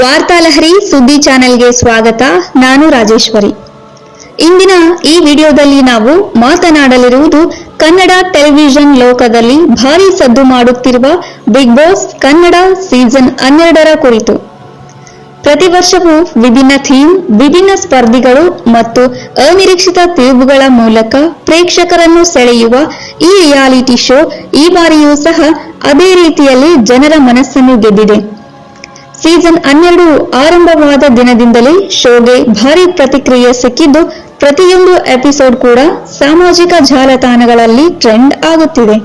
ವಾರ್ತಾಲಹರಿ ಸುದ್ದಿ ಚಾನೆಲ್ಗೆ ಸ್ವಾಗತ. ನಾನು ರಾಜೇಶ್ವರಿ. ಇಂದಿನ ಈ ವಿಡಿಯೋದಲ್ಲಿ ನಾವು ಮಾತನಾಡಲಿರುವುದು ಕನ್ನಡ ಟೆಲಿವಿಷನ್ ಲೋಕದಲ್ಲಿ ಭಾರಿ ಸದ್ದು ಮಾಡುತ್ತಿರುವ ಬಿಗ್ ಬಾಸ್ ಕನ್ನಡ ಸೀಸನ್ 12ರ ಕುರಿತು. ಪ್ರತಿ ವರ್ಷವೂ ವಿಭಿನ್ನ ಥೀಮ್, ವಿಭಿನ್ನ ಸ್ಪರ್ಧಿಗಳು ಮತ್ತು ಅನಿರೀಕ್ಷಿತ ತಿರುವುಗಳ ಮೂಲಕ ಪ್ರೇಕ್ಷಕರನ್ನು ಸೆಳೆಯುವ ಈ ರಿಯಾಲಿಟಿ ಶೋ ಈ ಬಾರಿಯೂ ಸಹ ಅದೇ ರೀತಿಯಲ್ಲಿ ಜನರ ಮನಸ್ಸನ್ನು ಗೆದ್ದಿದೆ. ಸೀಸನ್ 12 ಆರಂಭವಾದ ದಿನದಿಂದಲೇ ಶೋಗೆ ಭಾರಿ ಪ್ರತಿಕ್ರಿಯೆ ಸಿಕ್ಕಿದ್ದು, ಪ್ರತಿಯೊಂದು ಎಪಿಸೋಡ್ ಕೂಡ ಸಾಮಾಜಿಕ ಜಾಲತಾಣಗಳಲ್ಲಿ ಟ್ರೆಂಡ್ ಆಗುತ್ತಿದೆ.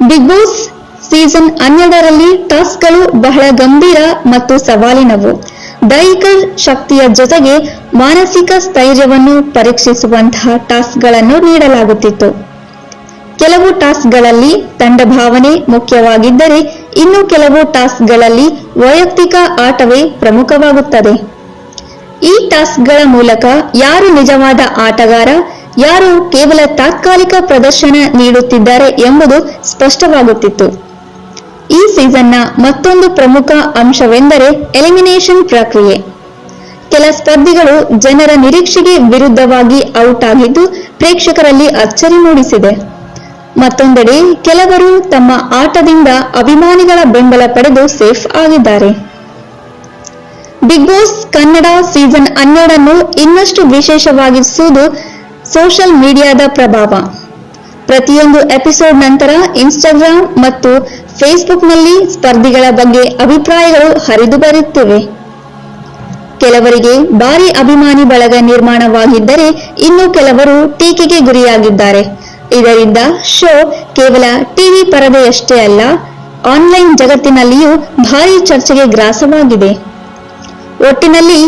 ಬಿಗ್ ಬಾಸ್ ಸೀಸನ್ 12ರಲ್ಲಿ ಟಾಸ್ಕ್ಗಳು ಬಹಳ ಗಂಭೀರ ಮತ್ತು ಸವಾಲಿನವು. ದೈಹಿಕ ಶಕ್ತಿಯ ಜೊತೆಗೆ ಮಾನಸಿಕ ಸ್ಥೈರ್ಯವನ್ನು ಪರೀಕ್ಷಿಸುವಂತಹ ಟಾಸ್ಕ್ಗಳನ್ನು ನೀಡಲಾಗುತ್ತಿತ್ತು. ಕೆಲವು ಟಾಸ್ಕ್ಗಳಲ್ಲಿ ತಂಡ ಭಾವನೆ ಮುಖ್ಯವಾಗಿದ್ದರೆ, ಇನ್ನು ಕೆಲವು ಟಾಸ್ಕ್ಗಳಲ್ಲಿ ವೈಯಕ್ತಿಕ ಆಟವೇ ಪ್ರಮುಖವಾಗುತ್ತದೆ. ಈ ಟಾಸ್ಕ್ಗಳ ಮೂಲಕ ಯಾರು ನಿಜವಾದ ಆಟಗಾರ, ಯಾರು ಕೇವಲ ತಾತ್ಕಾಲಿಕ ಪ್ರದರ್ಶನ ನೀಡುತ್ತಿದ್ದಾರೆ ಎಂಬುದು ಸ್ಪಷ್ಟವಾಗುತ್ತಿತ್ತು. ಈ ಸೀಸನ್ನ ಮತ್ತೊಂದು ಪ್ರಮುಖ ಅಂಶವೆಂದರೆ ಎಲಿಮಿನೇಷನ್ ಪ್ರಕ್ರಿಯೆ. ಕೆಲ ಸ್ಪರ್ಧಿಗಳು ಜನರ ನಿರೀಕ್ಷೆಗೆ ವಿರುದ್ಧವಾಗಿ ಔಟ್ ಆಗಿದ್ದು ಪ್ರೇಕ್ಷಕರಲ್ಲಿ ಅಚ್ಚರಿ ಮೂಡಿಸಿದೆ. ಮತ್ತೊಂದೆಡೆ ಕೆಲವರು ತಮ್ಮ ಆಟದಿಂದ ಅಭಿಮಾನಿಗಳ ಬೆಂಬಲ ಪಡೆದು ಸೇಫ್ ಆಗಿದ್ದಾರೆ. ಬಿಗ್ ಬಾಸ್ ಕನ್ನಡ ಸೀಸನ್ 12 ಇನ್ನಷ್ಟು ವಿಶೇಷವಾಗಿಸುವುದು ಸೋಷಿಯಲ್ ಮೀಡಿಯಾದ ಪ್ರಭಾವ. ಪ್ರತಿಯೊಂದು ಎಪಿಸೋಡ್ ನಂತರ ಇನ್ಸ್ಟಾಗ್ರಾಮ್ ಮತ್ತು ಫೇಸ್ಬುಕ್ನಲ್ಲಿ ಸ್ಪರ್ಧಿಗಳ ಬಗ್ಗೆ ಅಭಿಪ್ರಾಯಗಳು ಹರಿದು ಬರುತ್ತಿವೆ. ಕೆಲವರಿಗೆ ಭಾರಿ ಅಭಿಮಾನಿ ಬಳಗ ನಿರ್ಮಾಣವಾಗಿದ್ದರೆ, ಇನ್ನು ಕೆಲವರು ಟೀಕೆಗೆ ಗುರಿಯಾಗಿದ್ದಾರೆ. ಇದರಿಂದ ಶೋ ಕೇವಲ ಟಿವಿ ಪರದೆಯಷ್ಟೇ ಅಲ್ಲ, ಆನ್ಲೈನ್ ಜಗತ್ತಿನಲ್ಲಿಯೂ ಭಾರಿ ಚರ್ಚೆಗೆ ಗ್ರಾಸವಾಗಿದೆ. ಒಟ್ಟಿನಲ್ಲಿ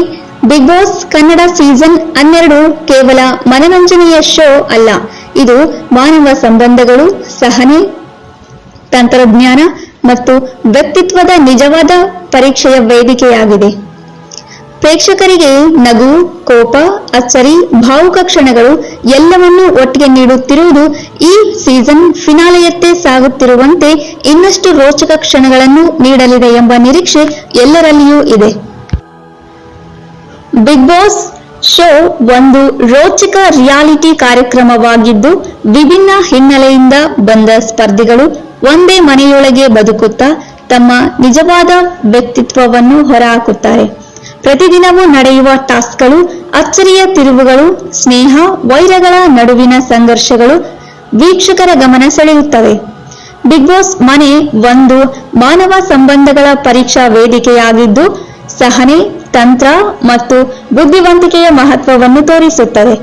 ಬಿಗ್ ಬಾಸ್ ಕನ್ನಡ ಸೀಸನ್ 12 ಕೇವಲ ಮನರಂಜನೆಯ ಶೋ ಅಲ್ಲ, ಇದು ಮಾನವ ಸಂಬಂಧಗಳು, ಸಹನೆ, ತಂತ್ರಜ್ಞಾನ ಮತ್ತು ವ್ಯಕ್ತಿತ್ವದ ನಿಜವಾದ ಪರೀಕ್ಷೆಯ ವೇದಿಕೆಯಾಗಿದೆ. ಪ್ರೇಕ್ಷಕರಿಗೆ ನಗು, ಕೋಪ, ಅಚ್ಚರಿ, ಭಾವುಕ ಕ್ಷಣಗಳು ಎಲ್ಲವನ್ನೂ ಒಟ್ಟಿಗೆ ನೀಡುತ್ತಿರುವುದು ಈ ಸೀಸನ್ ಫಿನಾಲೆಯತ್ತೆ ಸಾಗುತ್ತಿರುವಂತೆ ಇನ್ನಷ್ಟು ರೋಚಕ ಕ್ಷಣಗಳನ್ನು ನೀಡಲಿದೆ ಎಂಬ ನಿರೀಕ್ಷೆ ಎಲ್ಲರಲ್ಲಿಯೂ ಇದೆ. ಬಿಗ್ ಬಾಸ್ ಶೋ ಒಂದು ರೋಚಕ ರಿಯಾಲಿಟಿ ಕಾರ್ಯಕ್ರಮವಾಗಿದ್ದು, ವಿಭಿನ್ನ ಹಿನ್ನೆಲೆಯಿಂದ ಬಂದ ಸ್ಪರ್ಧಿಗಳು ಒಂದೇ ಮನೆಯೊಳಗೆ ಬದುಕುತ್ತಾ ತಮ್ಮ ನಿಜವಾದ ವ್ಯಕ್ತಿತ್ವವನ್ನು ಹೊರಹಾಕುತ್ತಾರೆ. ಪ್ರತಿದಿನವೂ ನಡೆಯುವ ಟಾಸ್ಕ್ಗಳು, ಅಚ್ಚರಿಯ ತಿರುವುಗಳು, ಸ್ನೇಹ ವೈರಗಳ ನಡುವಿನ ಸಂಘರ್ಷಗಳು ವೀಕ್ಷಕರ ಗಮನ ಸೆಳೆಯುತ್ತವೆ. ಬಿಗ್ ಬಾಸ್ ಮನೆ ಒಂದು ಮಾನವ ಸಂಬಂಧಗಳ ಪರೀಕ್ಷಾ ವೇದಿಕೆಯಾಗಿದ್ದು, ಸಹನೆ, ತಂತ್ರ ಮತ್ತು ಬುದ್ಧಿವಂತಿಕೆಯ ಮಹತ್ವವನ್ನು ತೋರಿಸುತ್ತದೆ.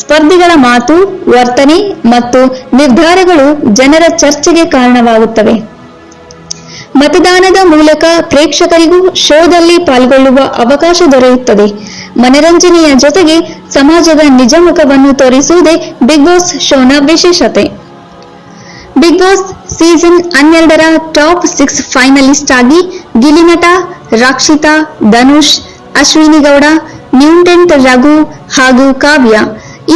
ಸ್ಪರ್ಧಿಗಳ ಮಾತು, ವರ್ತನೆ ಮತ್ತು ನಿರ್ಧಾರಗಳು ಜನರ ಚರ್ಚೆಗೆ ಕಾರಣವಾಗುತ್ತವೆ. ಮತದಾನದ ಮೂಲಕ ಪ್ರೇಕ್ಷಕರಿಗೂ ಶೋದಲ್ಲಿ ಪಾಲ್ಗೊಳ್ಳುವ ಅವಕಾಶ ದೊರೆಯುತ್ತದೆ. ಮನರಂಜನೆಯ ಜೊತೆಗೆ ಸಮಾಜದ ನಿಜ ಮುಖವನ್ನು ತೋರಿಸುವುದೇ ಬಿಗ್ ಬಾಸ್ ಶೋನ ವಿಶೇಷತೆ. ಬಿಗ್ ಬಾಸ್ ಸೀಸನ್ 12ರ ಟಾಪ್ 6 ಫೈನಲಿಸ್ಟ್ ಆಗಿ ಗಿಲ್ಲಿನಟ, ರಕ್ಷಿತಾ, ಧನುಷ್, ಅಶ್ವಿನಿ ಗೌಡ, ನ್ಯೂಟೆಂಟ್ ರಘು ಹಾಗೂ ಕಾವ್ಯ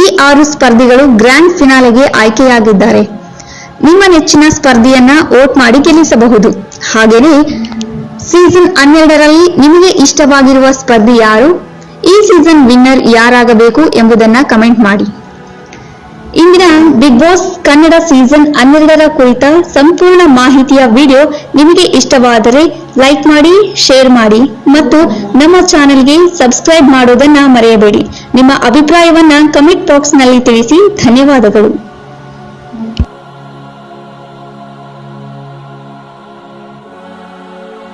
ಈ 6 ಸ್ಪರ್ಧಿಗಳು ಗ್ರ್ಯಾಂಡ್ ಫಿನಾಲೆಗೆ ಆಯ್ಕೆಯಾಗಿದ್ದಾರೆ. ನಿಮ್ಮ ನೆಚ್ಚಿನ ಸ್ಪರ್ಧಿಯನ್ನ ವೋಟ್ ಮಾಡಿ ಗೆಲ್ಲಿಸಬಹುದು. ಹಾಗೆಯೇ ಸೀಸನ್ 12ರಲ್ಲಿ ನಿಮಗೆ ಇಷ್ಟವಾಗಿರುವ ಸ್ಪರ್ಧಿ ಯಾರು, ಈ ಸೀಸನ್ ವಿನ್ನರ್ ಯಾರಾಗಬೇಕು ಎಂಬುದನ್ನ ಕಮೆಂಟ್ ಮಾಡಿ. ಇಂದಿನ ಬಿಗ್ ಬಾಸ್ ಕನ್ನಡ ಸೀಸನ್ 12ರ ಕುರಿತ ಸಂಪೂರ್ಣ ಮಾಹಿತಿಯ ವಿಡಿಯೋ ನಿಮಗೆ ಇಷ್ಟವಾದರೆ ಲೈಕ್ ಮಾಡಿ, ಶೇರ್ ಮಾಡಿ ಮತ್ತು ನಮ್ಮ ಚಾನೆಲ್ಗೆ ಸಬ್ಸ್ಕ್ರೈಬ್ ಮಾಡುವುದನ್ನ ಮರೆಯಬೇಡಿ. ನಿಮ್ಮ ಅಭಿಪ್ರಾಯವನ್ನ ಕಮೆಂಟ್ ಬಾಕ್ಸ್ ನಲ್ಲಿ ತಿಳಿಸಿ. ಧನ್ಯವಾದಗಳು.